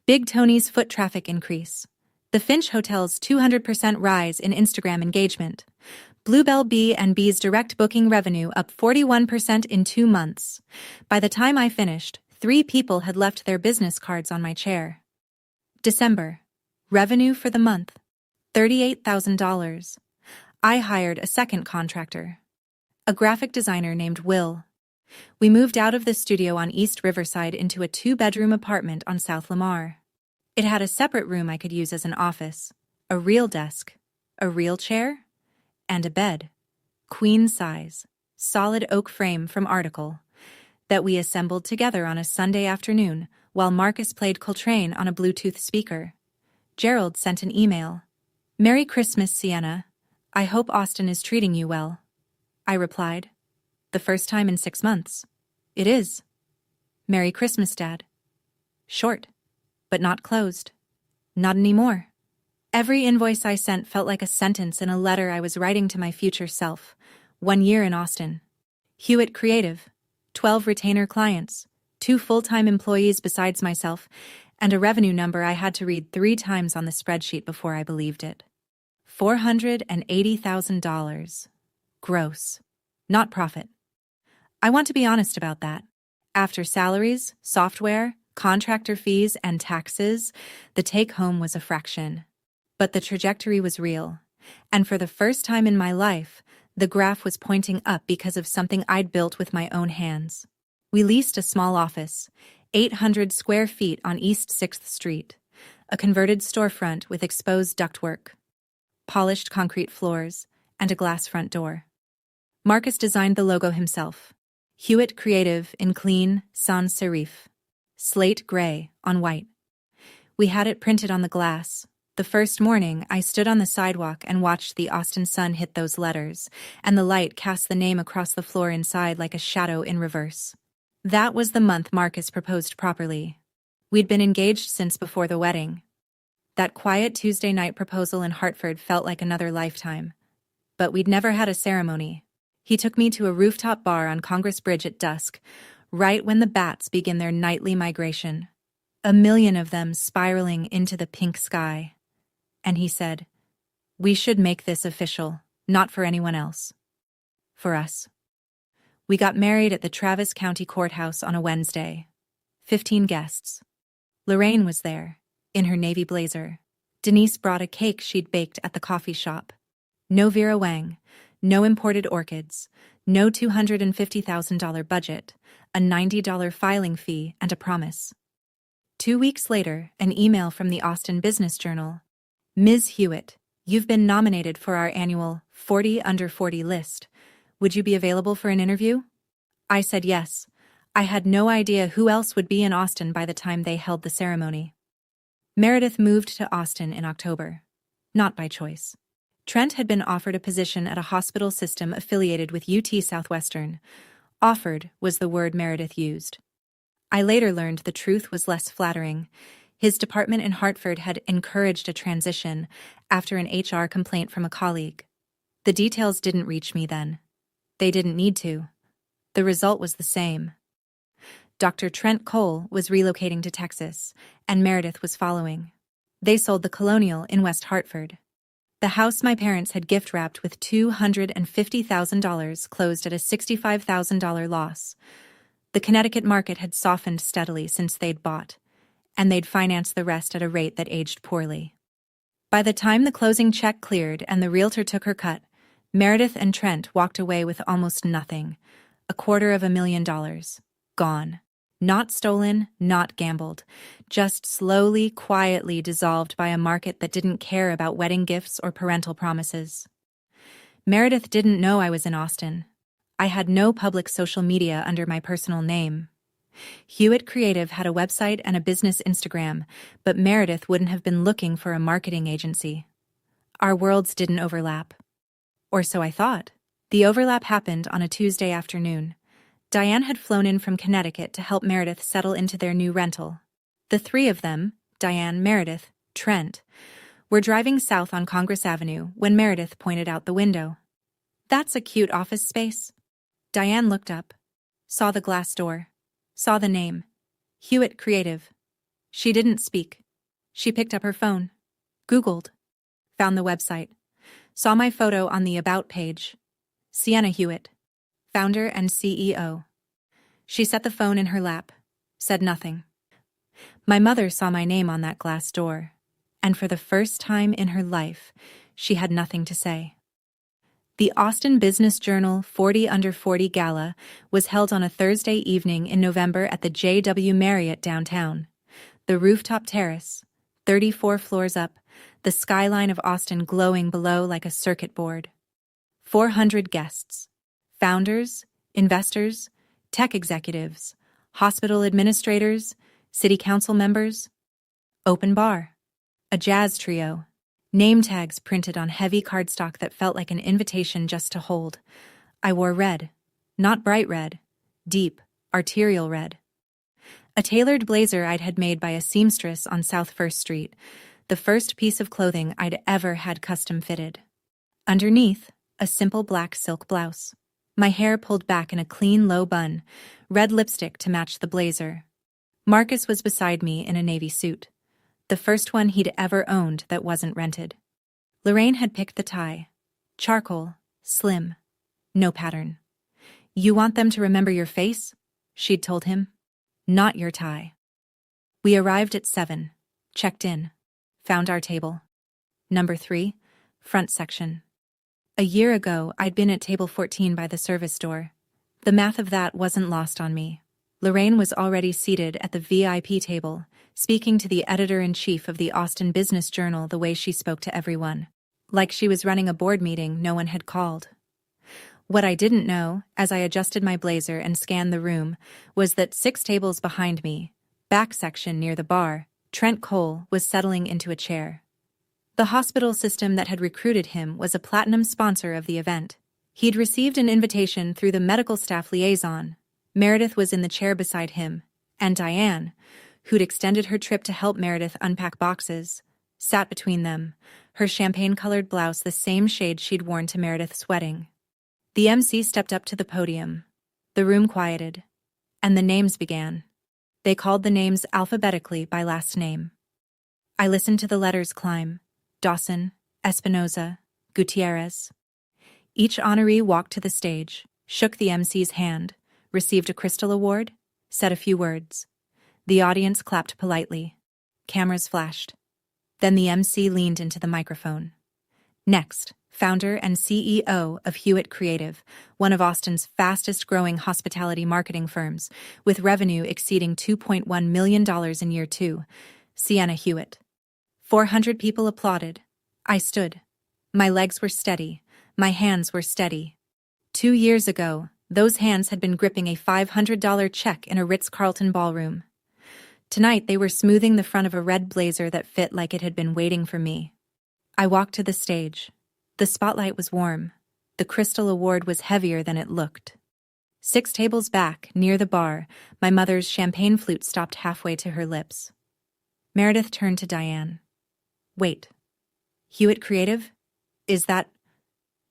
Big Tony's foot traffic increase. The Finch Hotel's 200% rise in Instagram engagement. Bluebell B&B's direct booking revenue up 41% in 2 months. By the time I finished, 3 people had left their business cards on my chair. December. Revenue for the month, $38,000. I hired a second contractor, a graphic designer named Will. We moved out of the studio on East Riverside into a 2-bedroom apartment on South Lamar. It had a separate room I could use as an office, a real desk, a real chair, and a bed, queen size, solid oak frame from Article, that we assembled together on a Sunday afternoon while Marcus played Coltrane on a Bluetooth speaker. Gerald sent an email. "Merry Christmas, Sienna. I hope Austin is treating you well." I replied, "The first time in 6 months. It is. Merry Christmas, Dad." Short, but not closed. Not anymore. Every invoice I sent felt like a sentence in a letter I was writing to my future self. 1 year in Austin. Hewitt Creative. 12 retainer clients. 2 full-time employees besides myself, and a revenue number I had to read 3 times on the spreadsheet before I believed it. $480,000. Gross. Not profit. I want to be honest about that. After salaries, software, contractor fees, and taxes, the take-home was a fraction. But the trajectory was real. And for the first time in my life, the graph was pointing up because of something I'd built with my own hands. We leased a small office, 800 square feet on East 6th Street, a converted storefront with exposed ductwork, polished concrete floors, and a glass front door. Marcus designed the logo himself. Hewitt Creative in clean sans serif. Slate gray on white. We had it printed on the glass. The first morning, I stood on the sidewalk and watched the Austin sun hit those letters, and the light cast the name across the floor inside like a shadow in reverse. That was the month Marcus proposed properly. We'd been engaged since before the wedding. That quiet Tuesday night proposal in Hartford felt like another lifetime. But we'd never had a ceremony. He took me to a rooftop bar on Congress Bridge at dusk, right when the bats begin their nightly migration. 1 million of them spiraling into the pink sky. And he said, "We should make this official, not for anyone else. For us." We got married at the Travis County Courthouse on a Wednesday. 15 guests. Lorraine was there, in her navy blazer. Denise brought a cake she'd baked at the coffee shop. No Vera Wang, no imported orchids, no $250,000 budget, a $90 filing fee, and a promise. 2 weeks later, an email from the Austin Business Journal. "Ms. Hewitt, you've been nominated for our annual 40 Under 40 list. Would you be available for an interview?" I said yes. I had no idea who else would be in Austin by the time they held the ceremony. Meredith moved to Austin in October. Not by choice. Trent had been offered a position at a hospital system affiliated with UT Southwestern. Offered was the word Meredith used. I later learned the truth was less flattering. His department in Hartford had encouraged a transition after an HR complaint from a colleague. The details didn't reach me then. They didn't need to. The result was the same. Dr. Trent Cole was relocating to Texas, and Meredith was following. They sold the Colonial in West Hartford. The house my parents had gift-wrapped with $250,000 closed at a $65,000 loss. The Connecticut market had softened steadily since they'd bought, and they'd financed the rest at a rate that aged poorly. By the time the closing check cleared and the realtor took her cut, Meredith and Trent walked away with almost nothing, $250,000, gone. Not stolen, not gambled, just slowly, quietly dissolved by a market that didn't care about wedding gifts or parental promises. Meredith didn't know I was in Austin. I had no public social media under my personal name. Hewitt Creative had a website and a business Instagram, but Meredith wouldn't have been looking for a marketing agency. Our worlds didn't overlap. Or so I thought. The overlap happened on a Tuesday afternoon. Diane had flown in from Connecticut to help Meredith settle into their new rental. The three of them, Diane, Meredith, Trent, were driving south on Congress Avenue when Meredith pointed out the window. "That's a cute office space." Diane looked up, saw the glass door, saw the name, Hewitt Creative. She didn't speak. She picked up her phone, Googled, found the website, saw my photo on the About page. Sienna Hewitt, founder and CEO. She set the phone in her lap, said nothing. My mother saw my name on that glass door, and for the first time in her life, she had nothing to say. The Austin Business Journal 40 Under 40 Gala was held on a Thursday evening in November at the JW Marriott downtown. The rooftop terrace, 34 floors up, the skyline of Austin glowing below like a circuit board. 400 guests. Founders, investors, tech executives, hospital administrators, city council members. Open bar. A jazz trio. Name tags printed on heavy cardstock that felt like an invitation just to hold. I wore red. Not bright red. Deep, arterial red. A tailored blazer I'd had made by a seamstress on South First Street, the first piece of clothing I'd ever had custom fitted. Underneath, a simple black silk blouse. My hair pulled back in a clean, low bun, red lipstick to match the blazer. Marcus was beside me in a navy suit, the first one he'd ever owned that wasn't rented. Lorraine had picked the tie. Charcoal, slim, no pattern. "You want them to remember your face?" she'd told him. "Not your tie." We arrived at 7, checked in, found our table. Number 3, front section. A year ago, I'd been at table 14 by the service door. The math of that wasn't lost on me. Lorraine was already seated at the VIP table, speaking to the editor-in-chief of the Austin Business Journal the way she spoke to everyone. Like she was running a board meeting no one had called. What I didn't know, as I adjusted my blazer and scanned the room, was that 6 tables behind me, back section near the bar, Trent Cole was settling into a chair. The hospital system that had recruited him was a platinum sponsor of the event. He'd received an invitation through the medical staff liaison. Meredith was in the chair beside him, and Diane, who'd extended her trip to help Meredith unpack boxes, sat between them, her champagne-colored blouse the same shade she'd worn to Meredith's wedding. The MC stepped up to the podium. The room quieted, and the names began. They called the names alphabetically by last name. I listened to the letters climb. Dawson, Espinoza, Gutierrez. Each honoree walked to the stage, shook the MC's hand, received a Crystal Award, said a few words. The audience clapped politely. Cameras flashed. Then the MC leaned into the microphone. Next, founder and CEO of Hewitt Creative, one of Austin's fastest-growing hospitality marketing firms, with revenue exceeding $2.1 million in year 2, Sienna Hewitt. 400 people applauded. I stood. My legs were steady. My hands were steady. 2 years ago, those hands had been gripping a $500 check in a Ritz-Carlton ballroom. Tonight, they were smoothing the front of a red blazer that fit like it had been waiting for me. I walked to the stage. The spotlight was warm. The Crystal Award was heavier than it looked. 6 tables back, near the bar, my mother's champagne flute stopped halfway to her lips. Meredith turned to Diane. Wait. Hewitt Creative? Is that…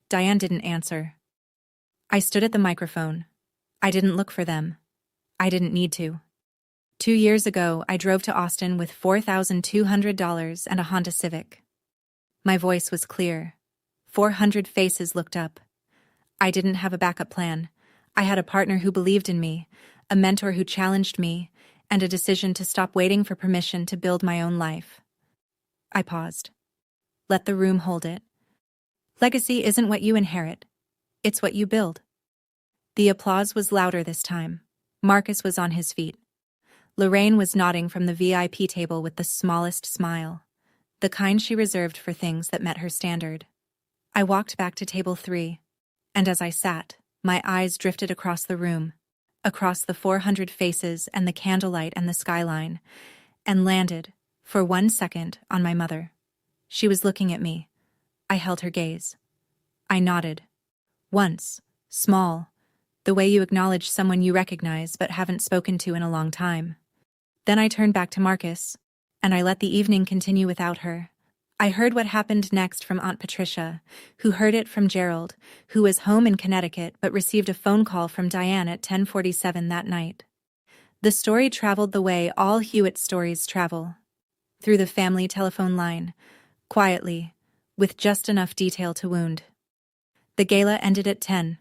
Diane didn't answer. I stood at the microphone. I didn't look for them. I didn't need to. 2 years ago, I drove to Austin with $4,200 and a Honda Civic. My voice was clear. 400 faces looked up. I didn't have a backup plan. I had a partner who believed in me, a mentor who challenged me, and a decision to stop waiting for permission to build my own life. I paused. Let the room hold it. Legacy isn't what you inherit. It's what you build. The applause was louder this time. Marcus was on his feet. Lorraine was nodding from the VIP table with the smallest smile, the kind she reserved for things that met her standard. I walked back to table 3, and as I sat, my eyes drifted across the room, across the 400 faces and the candlelight and the skyline, and landed, for 1 second, on my mother. She was looking at me. I held her gaze. I nodded. Once, small, the way you acknowledge someone you recognize but haven't spoken to in a long time. Then I turned back to Marcus, and I let the evening continue without her. I heard what happened next from Aunt Patricia, who heard it from Gerald, who was home in Connecticut but received a phone call from Diane at 10:47 that night. The story traveled the way all Hewitt stories travel. Through the family telephone line, quietly, with just enough detail to wound. The gala ended at 10.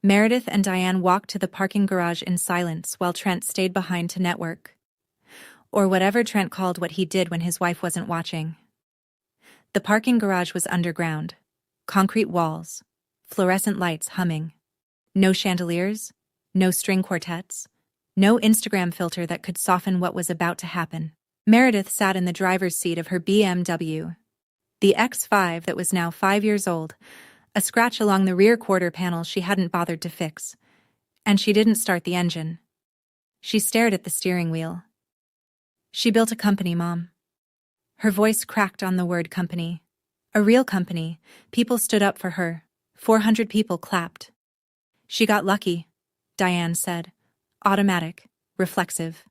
Meredith and Diane walked to the parking garage in silence while Trent stayed behind to network. Or whatever Trent called what he did when his wife wasn't watching. The parking garage was underground. Concrete walls. Fluorescent lights humming. No chandeliers. No string quartets. No Instagram filter that could soften what was about to happen. Meredith sat in the driver's seat of her BMW. The X5 that was now 5 years old, a scratch along the rear quarter panel she hadn't bothered to fix. And she didn't start the engine. She stared at the steering wheel. She built a company, Mom. Her voice cracked on the word company. A real company. People stood up for her. 400 people clapped. She got lucky, Diane said. Automatic, reflexive.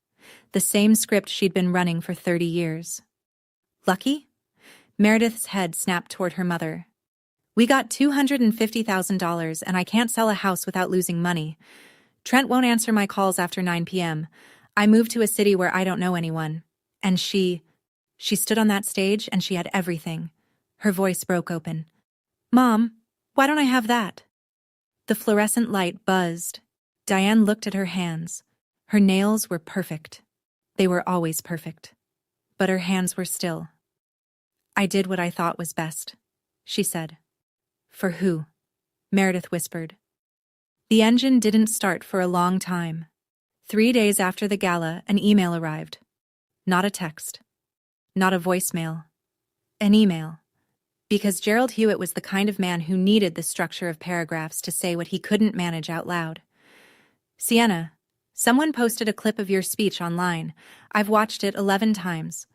The same script she'd been running for 30 years. Lucky? Meredith's head snapped toward her mother. We got $250,000 and I can't sell a house without losing money. Trent won't answer my calls after 9 p.m. I moved to a city where I don't know anyone. And she stood on that stage and she had everything. Her voice broke open. Mom, why don't I have that? The fluorescent light buzzed. Diane looked at her hands. Her nails were perfect. They were always perfect. But her hands were still. I did what I thought was best, she said. For who? Meredith whispered. The engine didn't start for a long time. 3 days after the gala, an email arrived. Not a text. Not a voicemail. An email. Because Gerald Hewitt was the kind of man who needed the structure of paragraphs to say what he couldn't manage out loud. Sienna, someone posted a clip of your speech online. I've watched it 11 times.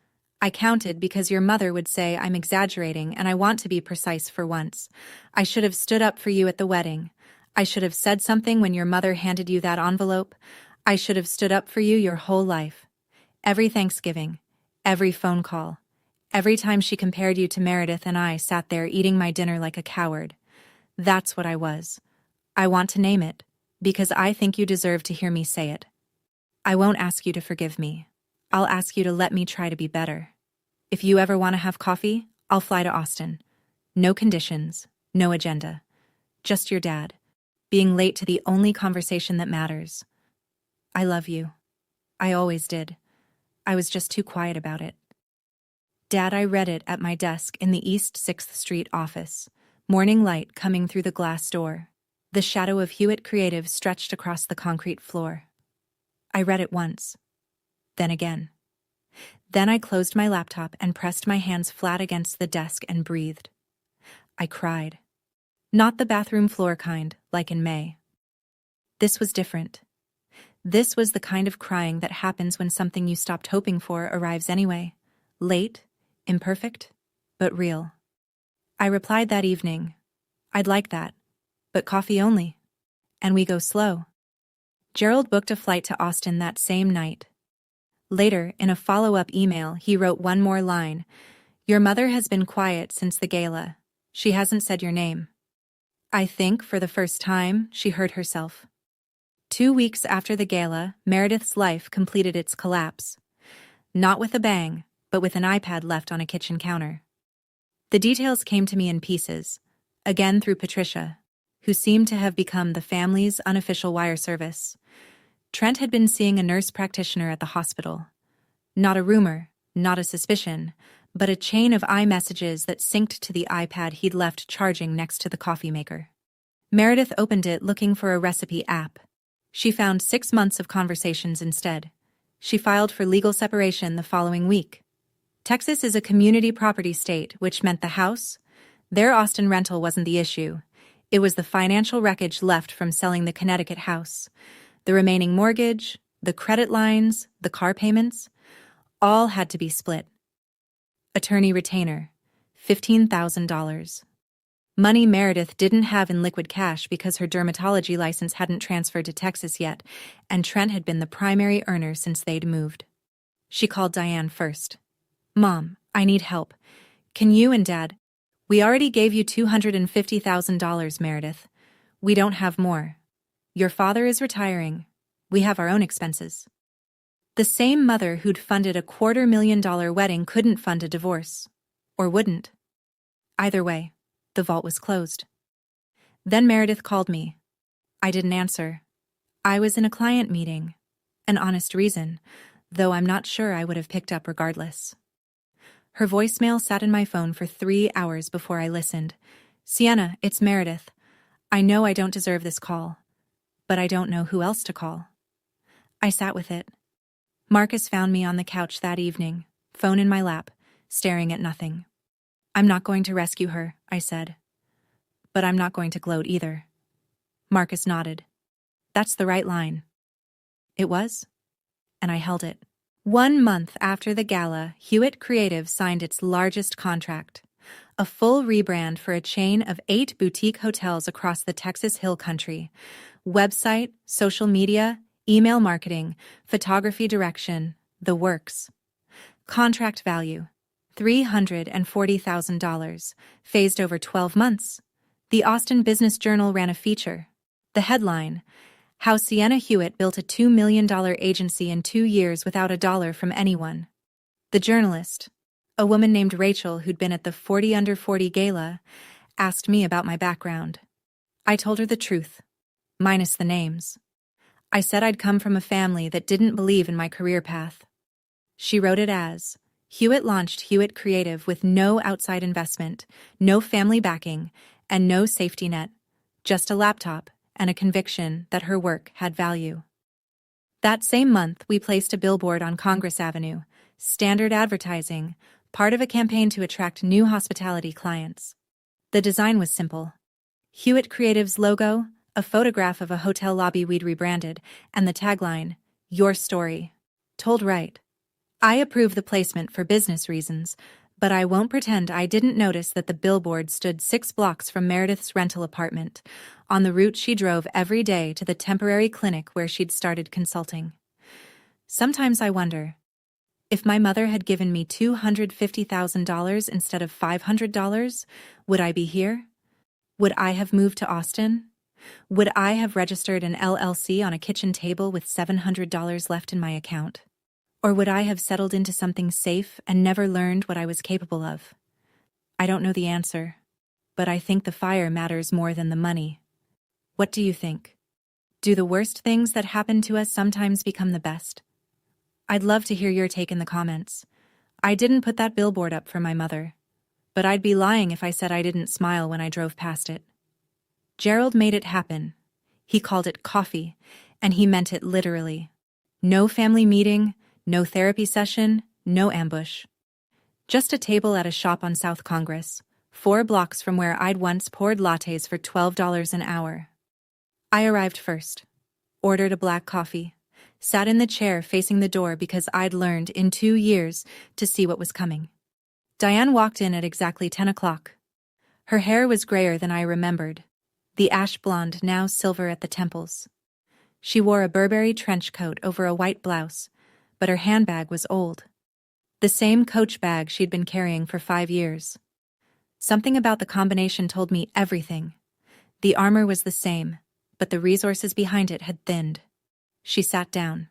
I counted because your mother would say I'm exaggerating and I want to be precise for once. I should have stood up for you at the wedding. I should have said something when your mother handed you that envelope. I should have stood up for you your whole life. Every Thanksgiving, every phone call, every time she compared you to Meredith and I sat there eating my dinner like a coward. That's what I was. I want to name it, because I think you deserve to hear me say it. I won't ask you to forgive me. I'll ask you to let me try to be better. If you ever want to have coffee, I'll fly to Austin. No conditions, no agenda. Just your dad, being late to the only conversation that matters. I love you. I always did. I was just too quiet about it. Dad, I read it at my desk in the East 6th Street office. Morning light coming through the glass door. The shadow of Hewitt Creative stretched across the concrete floor. I read it once. Then again. Then I closed my laptop and pressed my hands flat against the desk and breathed. I cried. Not the bathroom floor kind, like in May. This was different. This was the kind of crying that happens when something you stopped hoping for arrives anyway. Late, imperfect, but real. I replied that evening. I'd like that, but coffee only. And we go slow. Gerald booked a flight to Austin that same night. Later, in a follow-up email, he wrote one more line. Your mother has been quiet since the gala. She hasn't said your name. I think, for the first time, she heard herself. 2 weeks after the gala, Meredith's life completed its collapse. Not with a bang, but with an iPad left on a kitchen counter. The details came to me in pieces, again through Patricia, who seemed to have become the family's unofficial wire service. Trent had been seeing a nurse practitioner at the hospital. Not a rumor, not a suspicion, but a chain of iMessages that synced to the iPad he'd left charging next to the coffee maker. Meredith opened it looking for a recipe app. She found 6 months of conversations instead. She filed for legal separation the following week. Texas is a community property state, which meant the house, their Austin rental wasn't the issue. It was the financial wreckage left from selling the Connecticut house. The remaining mortgage, the credit lines, the car payments, all had to be split. Attorney retainer, $15,000. Money Meredith didn't have in liquid cash because her dermatology license hadn't transferred to Texas yet, and Trent had been the primary earner since they'd moved. She called Diane first. Mom, I need help. Can you and Dad? We already gave you $250,000, Meredith. We don't have more. Your father is retiring. We have our own expenses. The same mother who'd funded a $250,000 wedding couldn't fund a divorce. Or wouldn't. Either way, the vault was closed. Then Meredith called me. I didn't answer. I was in a client meeting. An honest reason, though I'm not sure I would have picked up regardless. Her voicemail sat in my phone for 3 hours before I listened. Sienna, it's Meredith. I know I don't deserve this call, but I don't know who else to call. I sat with it. Marcus found me on the couch that evening, phone in my lap, staring at nothing. I'm not going to rescue her, I said. But I'm not going to gloat either. Marcus nodded. That's the right line. It was, and I held it. 1 month after the gala, Hewitt Creative signed its largest contract, a full rebrand for a chain of 8 boutique hotels across the Texas Hill Country. Website, social media, email marketing, photography direction, the works. Contract value, $340,000, phased over 12 months. The Austin Business Journal ran a feature. The headline, How Sienna Hewitt Built a $2 million agency in 2 years without a dollar from anyone. The journalist, a woman named Rachel who'd been at the 40 Under 40 gala, asked me about my background. I told her the truth, minus the names. I said I'd come from a family that didn't believe in my career path. She wrote it as, Hewitt launched Hewitt Creative with no outside investment, no family backing, and no safety net, just a laptop and a conviction that her work had value. That same month, we placed a billboard on Congress Avenue, standard advertising, part of a campaign to attract new hospitality clients. The design was simple. Hewitt Creative's logo, a photograph of a hotel lobby we'd rebranded, and the tagline, Your Story. Told right. I approve the placement for business reasons, but I won't pretend I didn't notice that the billboard stood 6 blocks from Meredith's rental apartment, on the route she drove every day to the temporary clinic where she'd started consulting. Sometimes I wonder, if my mother had given me $250,000 instead of $500, would I be here? Would I have moved to Austin? Would I have registered an LLC on a kitchen table with $700 left in my account? Or would I have settled into something safe and never learned what I was capable of? I don't know the answer, but I think the fire matters more than the money. What do you think? Do the worst things that happen to us sometimes become the best? I'd love to hear your take in the comments. I didn't put that billboard up for my mother, but I'd be lying if I said I didn't smile when I drove past it. Gerald made it happen. He called it coffee, and he meant it literally. No family meeting, no therapy session, no ambush. Just a table at a shop on South Congress, 4 blocks from where I'd once poured lattes for $12 an hour. I arrived first, ordered a black coffee, sat in the chair facing the door because I'd learned in 2 years to see what was coming. Diane walked in at exactly 10 o'clock. Her hair was grayer than I remembered, the ash blonde now silver at the temples. She wore a Burberry trench coat over a white blouse, but her handbag was old. The same Coach bag she'd been carrying for 5 years. Something about the combination told me everything. The armor was the same, but the resources behind it had thinned. She sat down,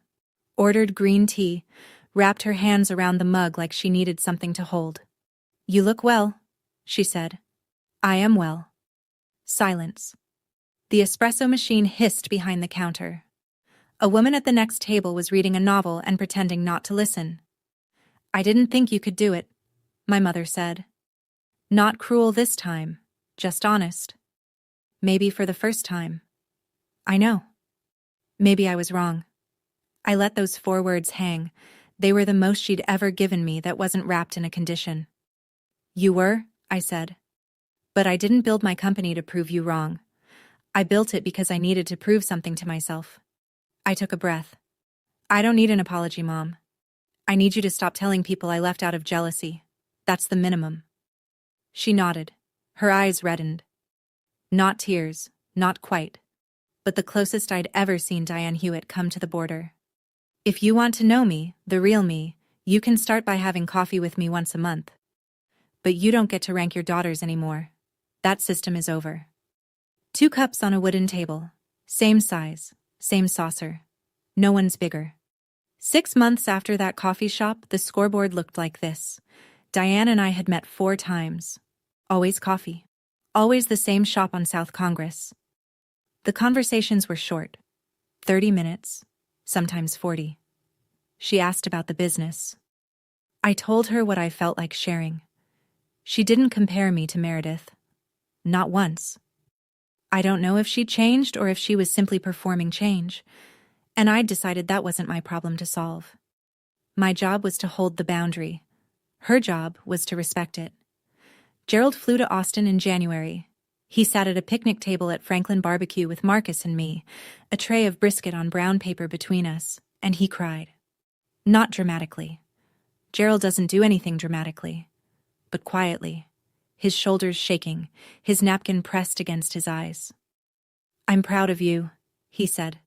ordered green tea, wrapped her hands around the mug like she needed something to hold. "You look well," she said. "I am well." Silence. The espresso machine hissed behind the counter. A woman at the next table was reading a novel and pretending not to listen. "I didn't think you could do it," my mother said. Not cruel this time, just honest. Maybe for the first time. I know. Maybe I was wrong. I let those 4 words hang. They were the most she'd ever given me that wasn't wrapped in a condition. "You were," I said. "But I didn't build my company to prove you wrong. I built it because I needed to prove something to myself." I took a breath. "I don't need an apology, Mom. I need you to stop telling people I left out of jealousy. That's the minimum." She nodded. Her eyes reddened. Not tears, not quite, but the closest I'd ever seen Diane Hewitt come to the border. "If you want to know me, the real me, you can start by having coffee with me once a month. But you don't get to rank your daughters anymore. That system is over." 2 cups on a wooden table. Same size, same saucer. No one's bigger. 6 months after that coffee shop, the scoreboard looked like this. Diane and I had met 4 times. Always coffee. Always the same shop on South Congress. The conversations were short. 30 minutes, sometimes 40. She asked about the business. I told her what I felt like sharing. She didn't compare me to Meredith. Not once. I don't know if she changed or if she was simply performing change, and I'd decided that wasn't my problem to solve. My job was to hold the boundary. Her job was to respect it. Gerald flew to Austin in January. He sat at a picnic table at Franklin Barbecue with Marcus and me, a tray of brisket on brown paper between us, and he cried. Not dramatically. Gerald doesn't do anything dramatically, but quietly, his shoulders shaking, his napkin pressed against his eyes. "I'm proud of you," he said.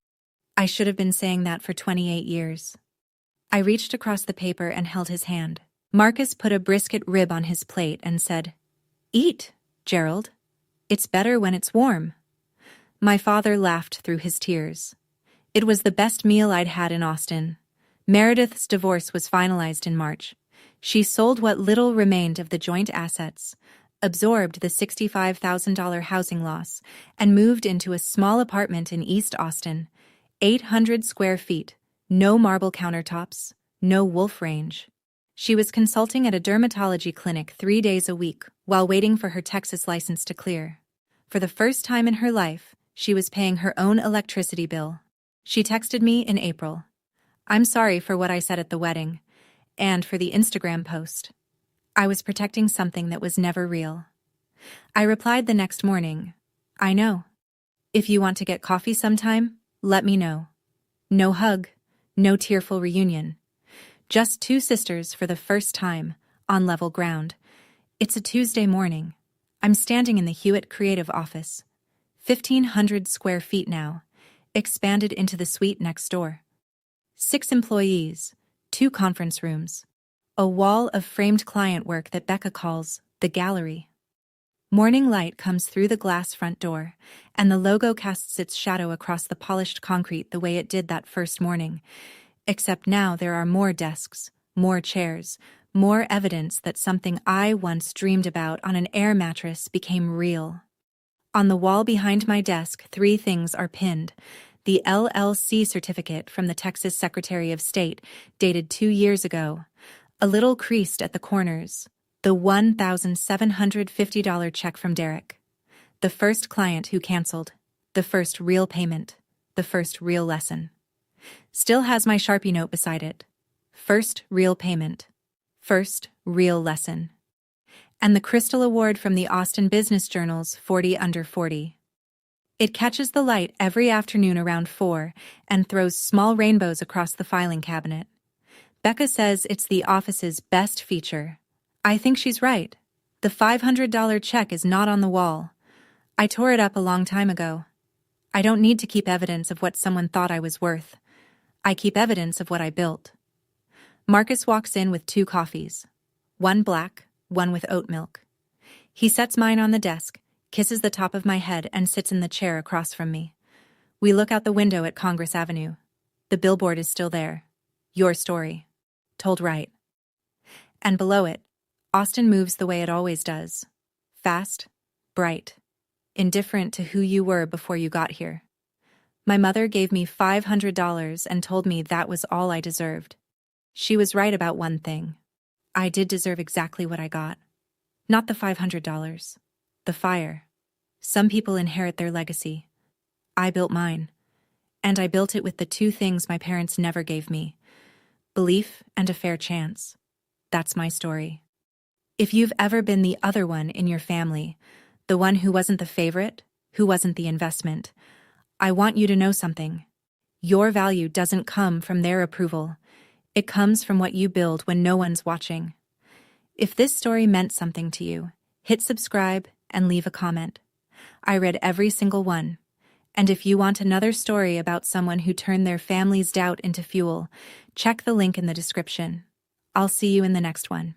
I should have been saying that for 28 years. I reached across the paper and held his hand. Marcus put a brisket rib on his plate and said, "Eat, Gerald. It's better when it's warm." My father laughed through his tears. It was the best meal I'd had in Austin. Meredith's divorce was finalized in March. She sold what little remained of the joint assets, absorbed the $65,000 housing loss, and moved into a small apartment in East Austin, 800 square feet, no marble countertops, no wolf range. She was consulting at a dermatology clinic 3 days a week while waiting for her Texas license to clear. For the first time in her life, she was paying her own electricity bill. She texted me in April. "I'm sorry for what I said at the wedding, and for the Instagram post. I was protecting something that was never real." I replied the next morning, "I know. If you want to get coffee sometime, let me know." No hug, no tearful reunion. Just 2 sisters for the first time, on level ground. It's a Tuesday morning. I'm standing in the Hewitt Creative office. 1,500 square feet now, expanded into the suite next door. 6 employees, 2 conference rooms. A wall of framed client work that Becca calls the gallery. Morning light comes through the glass front door, and the logo casts its shadow across the polished concrete the way it did that first morning. Except now there are more desks, more chairs, more evidence that something I once dreamed about on an air mattress became real. On the wall behind my desk, 3 things are pinned. The LLC certificate from the Texas Secretary of State, dated 2 years ago, a little creased at the corners, the $1,750 check from Derek. The first client who canceled, the first real payment, the first real lesson. Still has my Sharpie note beside it. First real payment. First real lesson. And the Crystal Award from the Austin Business Journal's 40 Under 40. It catches the light every afternoon around 4 and throws small rainbows across the filing cabinet. Becca says it's the office's best feature. I think she's right. The $500 check is not on the wall. I tore it up a long time ago. I don't need to keep evidence of what someone thought I was worth. I keep evidence of what I built. Marcus walks in with 2 coffees. One black, one with oat milk. He sets mine on the desk, kisses the top of my head, and sits in the chair across from me. We look out the window at Congress Avenue. The billboard is still there. Your story. Told right. And below it, Austin moves the way it always does. Fast, bright, indifferent to who you were before you got here. My mother gave me $500 and told me that was all I deserved. She was right about one thing. I did deserve exactly what I got. Not the $500. The fire. Some people inherit their legacy. I built mine. And I built it with the 2 things my parents never gave me: belief and a fair chance. That's my story. If you've ever been the other one in your family, the one who wasn't the favorite, who wasn't the investment, I want you to know something. Your value doesn't come from their approval. It comes from what you build when no one's watching. If this story meant something to you, hit subscribe and leave a comment. I read every single one. And if you want another story about someone who turned their family's doubt into fuel, check the link in the description. I'll see you in the next one.